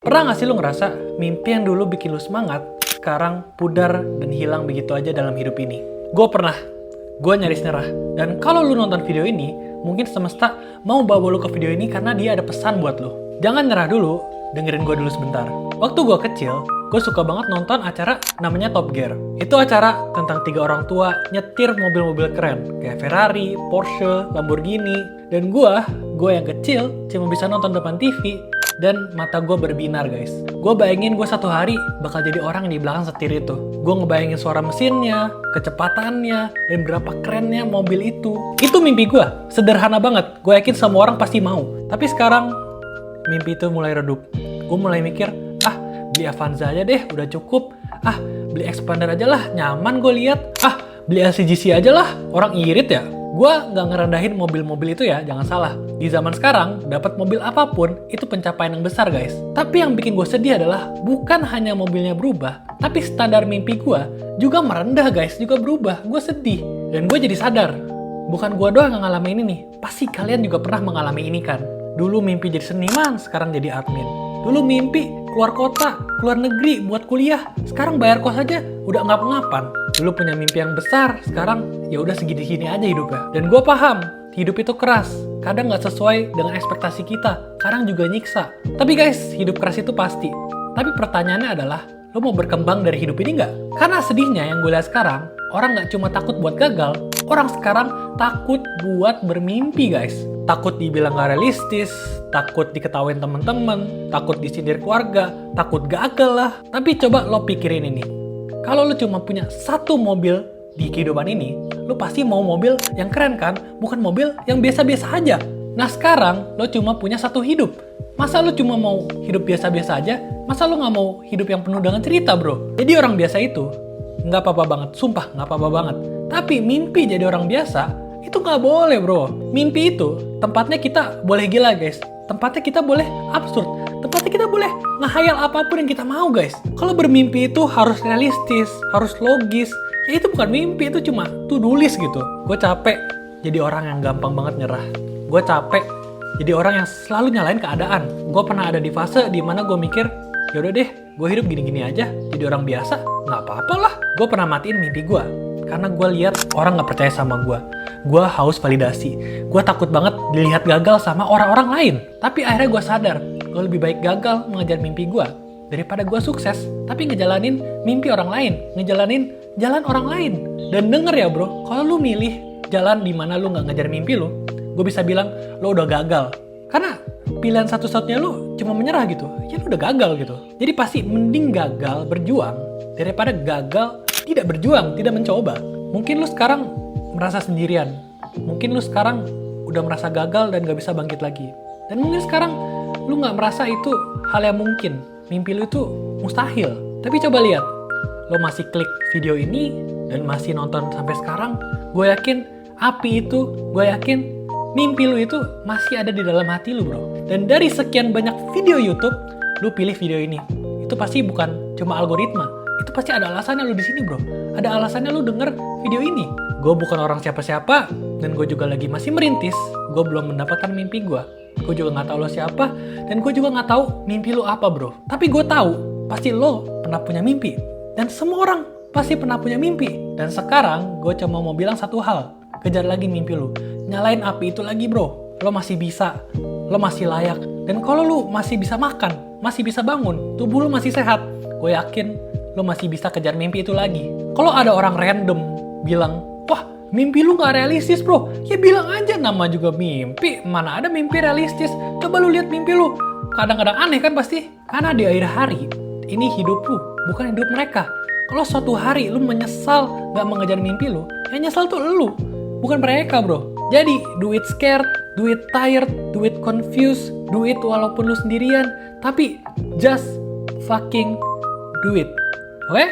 Pernah gak sih lu ngerasa mimpi yang dulu bikin lu semangat, sekarang pudar dan hilang begitu aja dalam hidup ini? Gue pernah. Gue nyaris nyerah. Dan kalau lu nonton video ini, mungkin semesta mau bawa lu ke video ini karena dia ada pesan buat lu. Jangan nyerah dulu, dengerin gue dulu sebentar. Waktu gue kecil, gue suka banget nonton acara namanya Top Gear. Itu acara tentang 3 orang tua nyetir mobil-mobil keren, kayak Ferrari, Porsche, Lamborghini. Dan gue yang kecil, cuma bisa nonton depan TV, dan mata gue berbinar guys. Gue bayangin gue satu hari bakal jadi orang yang di belakang setir itu. Gue ngebayangin suara mesinnya, kecepatannya, dan berapa kerennya mobil itu. Itu mimpi gue, sederhana banget. Gue yakin semua orang pasti mau. Tapi sekarang, mimpi itu mulai redup. Gue mulai mikir, beli Avanza aja deh, udah cukup. Beli Expander aja lah, nyaman gue lihat. Beli LCGC aja lah, orang irit ya. Gue nggak ngerendahin mobil-mobil itu ya, jangan salah. Di zaman sekarang, dapat mobil apapun, itu pencapaian yang besar guys. Tapi yang bikin gue sedih adalah, bukan hanya mobilnya berubah, tapi standar mimpi gue juga merendah guys, juga berubah. Gue sedih. Dan gue jadi sadar, bukan gue doang yang ngalamin ini nih. Pasti kalian juga pernah mengalami ini kan. Dulu mimpi jadi seniman, sekarang jadi admin. Dulu mimpi keluar kota, keluar negeri buat kuliah. Sekarang bayar kos aja udah ngap-ngapan. Dulu punya mimpi yang besar, sekarang ya udah segini-gini aja hidupnya. Dan gue paham, hidup itu keras. Kadang nggak sesuai dengan ekspektasi kita. Kadang juga nyiksa. Tapi guys, hidup keras itu pasti. Tapi pertanyaannya adalah, lo mau berkembang dari hidup ini nggak? Karena sedihnya yang gue lihat sekarang, orang nggak cuma takut buat gagal, orang sekarang takut buat bermimpi guys. Takut dibilang gak realistis, takut diketawain temen-temen, takut disindir keluarga, takut gagal lah. Tapi coba lo pikirin ini. Kalau lo cuma punya satu mobil di kehidupan ini, lo pasti mau mobil yang keren kan? Bukan mobil yang biasa-biasa aja. Nah sekarang, lo cuma punya satu hidup. Masa lo cuma mau hidup biasa-biasa aja? Masa lo gak mau hidup yang penuh dengan cerita bro? Jadi orang biasa itu, nggak apa-apa banget. Sumpah, nggak apa-apa banget. Tapi mimpi jadi orang biasa, itu nggak boleh bro. Mimpi itu tempatnya kita boleh gila guys. Tempatnya kita boleh absurd. Tempatnya kita boleh ngehayal apapun yang kita mau guys. Kalau bermimpi itu harus realistis, harus logis. Ya itu bukan mimpi, itu cuma to-do list gitu. Gue capek jadi orang yang gampang banget nyerah. Gue capek jadi orang yang selalu nyalain keadaan. Gue pernah ada di fase dimana gue mikir, yaudah deh, gue hidup gini-gini aja. Jadi orang biasa, nggak apa-apa lah. Gue pernah matiin mimpi gue. Karena gue lihat orang nggak percaya sama gue. Gue haus validasi. Gue takut banget dilihat gagal sama orang-orang lain. Tapi akhirnya gue sadar, gue lebih baik gagal mengejar mimpi gue daripada gue sukses tapi ngejalanin mimpi orang lain, ngejalanin jalan orang lain. Dan denger ya bro, kalau lu milih jalan di mana lu nggak ngejar mimpi lu, gue bisa bilang lu udah gagal. Karena pilihan satu-satunya lu cuma menyerah gitu, ya lu udah gagal gitu. Jadi pasti mending gagal berjuang daripada gagal tidak berjuang, tidak mencoba. Mungkin lu sekarang merasa sendirian. Mungkin lu sekarang udah merasa gagal dan gak bisa bangkit lagi. Dan mungkin sekarang lu gak merasa itu hal yang mungkin. Mimpi lu itu mustahil. Tapi coba lihat, lu masih klik video ini dan masih nonton sampai sekarang, gue yakin api itu, gue yakin mimpi lu itu masih ada di dalam hati lu bro. Dan dari sekian banyak video YouTube, lu pilih video ini. Itu pasti bukan cuma algoritma. Itu pasti ada alasannya lu di sini bro. Ada alasannya lu denger video ini. Gue bukan orang siapa-siapa, dan gue juga lagi masih merintis. Gue belum mendapatkan mimpi gue. Gue juga nggak tahu lo siapa, dan gue juga nggak tahu mimpi lo apa bro. Tapi gue tahu pasti lo pernah punya mimpi, dan semua orang pasti pernah punya mimpi. Dan sekarang gue cuma mau bilang satu hal, kejar lagi mimpi lo, nyalain api itu lagi bro. Lo masih bisa, lo masih layak. Dan kalau lo masih bisa makan, masih bisa bangun, tubuh lo masih sehat, gue yakin lo masih bisa kejar mimpi itu lagi. Kalau ada orang random bilang, wah mimpi lu gak realistis bro, ya bilang aja nama juga mimpi. Mana ada mimpi realistis? Coba lu lihat mimpi lu, kadang-kadang aneh kan pasti. Karena di akhir hari, ini hidup lu, bukan hidup mereka. Kalau suatu hari lu menyesal gak mengejar mimpi lu, yang nyesal tuh lu, bukan mereka bro. Jadi do it scared, do it tired, do it confused, do it walaupun lu sendirian, tapi just fucking do it. Oke?